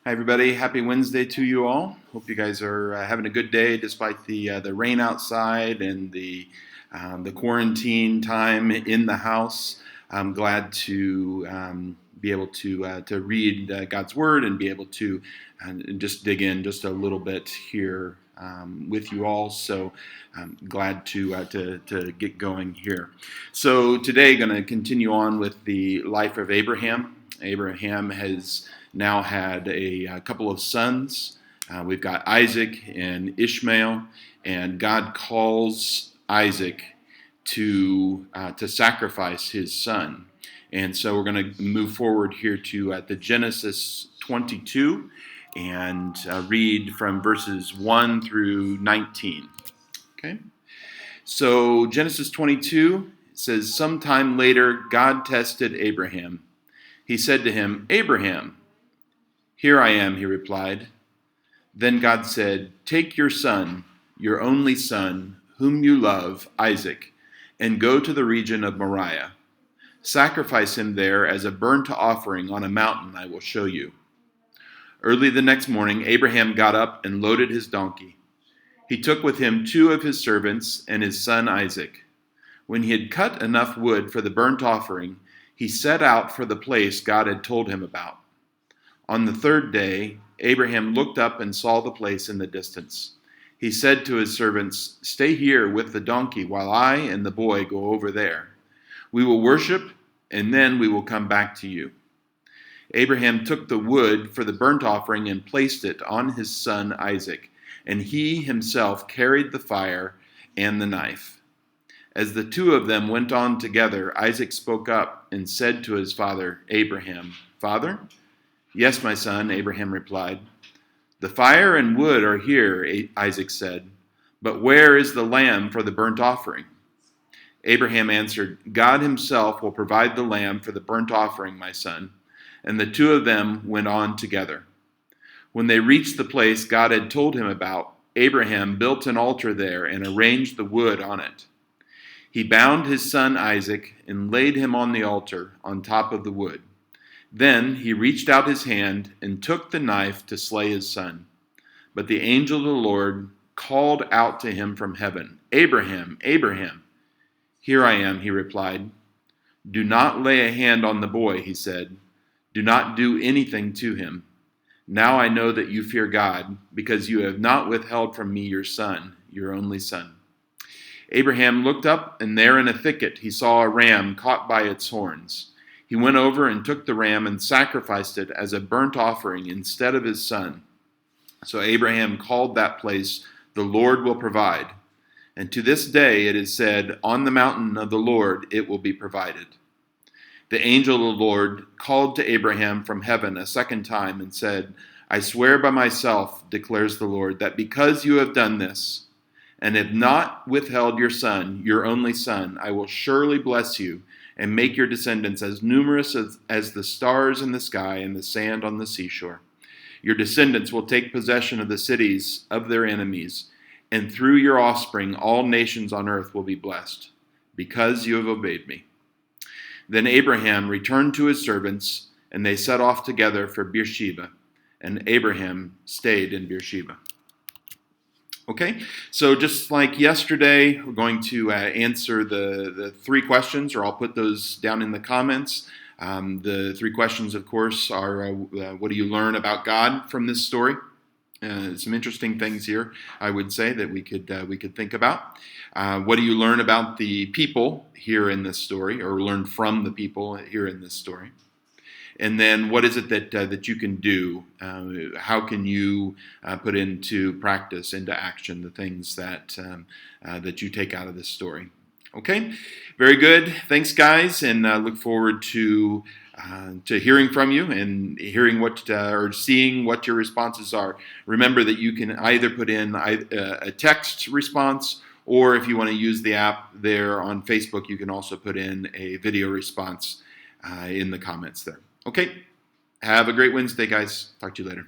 Hi, everybody. Happy Wednesday to you all. Hope you guys are having a good day despite the rain outside and the quarantine time in the house. I'm glad to be able to read God's Word and be able to just dig in just a little bit here with you all. So I'm glad to get going here. So today, going to continue on with the life of Abraham. Abraham has now had a couple of sons. We've got Isaac and Ishmael, and God calls Isaac to sacrifice his son. And so we're going to move forward here to the Genesis 22 and read from verses 1 through 19. Okay? So Genesis 22 says, "Sometime later, God tested Abraham. He said to him, 'Abraham.' 'Here I am,' he replied. Then God said, 'Take your son, your only son, whom you love, Isaac, and go to the region of Moriah. Sacrifice him there as a burnt offering on a mountain I will show you.' Early the next morning, Abraham got up and loaded his donkey. He took with him 2 of his servants and his son Isaac. When he had cut enough wood for the burnt offering, he set out for the place God had told him about. On the 3rd day, Abraham looked up and saw the place in the distance. He said to his servants, 'Stay here with the donkey while I and the boy go over there. We will worship, and then we will come back to you.' Abraham took the wood for the burnt offering and placed it on his son Isaac, and he himself carried the fire and the knife. As the 2 of them went on together, Isaac spoke up and said to his father Abraham, 'Father?' 'Yes, my son,' Abraham replied. 'The fire and wood are here,' Isaac said, 'but where is the lamb for the burnt offering?' Abraham answered, 'God himself will provide the lamb for the burnt offering, my son.' And the 2 of them went on together. When they reached the place God had told him about, Abraham built an altar there and arranged the wood on it. He bound his son Isaac and laid him on the altar on top of the wood. Then he reached out his hand and took the knife to slay his son. But the angel of the Lord called out to him from heaven, 'Abraham, Abraham.' 'Here I am,' he replied. 'Do not lay a hand on the boy,' he said. 'Do not do anything to him. Now I know that you fear God, because you have not withheld from me your son, your only son.' Abraham looked up, and there in a thicket he saw a ram caught by its horns. He went over and took the ram and sacrificed it as a burnt offering instead of his son. So Abraham called that place, 'The Lord will provide.' And to this day it is said, 'On the mountain of the Lord it will be provided.' The angel of the Lord called to Abraham from heaven a second time and said, 'I swear by myself, declares the Lord, that because you have done this, and have not withheld your son, your only son, I will surely bless you and make your descendants as numerous as the stars in the sky and the sand on the seashore. Your descendants will take possession of the cities of their enemies, and through your offspring all nations on earth will be blessed, because you have obeyed me.' Then Abraham returned to his servants, and they set off together for Beersheba, and Abraham stayed in Beersheba." Okay, so just like yesterday, we're going to answer the 3 questions, or I'll put those down in the comments. The 3 questions, of course, are what do you learn about God from this story? Some interesting things here, I would say, that we could think about. What do you learn about the people here in this story, or learn from the people here in this story? And then what is it that you can do? How can you put into practice, into action, the things that you take out of this story? Okay, very good. Thanks, guys, and look forward to hearing from you and hearing or seeing what your responses are. Remember that you can either put in a text response, or if you want to use the app there on Facebook, you can also put in a video response in the comments there. Okay, have a great Wednesday, guys. Talk to you later.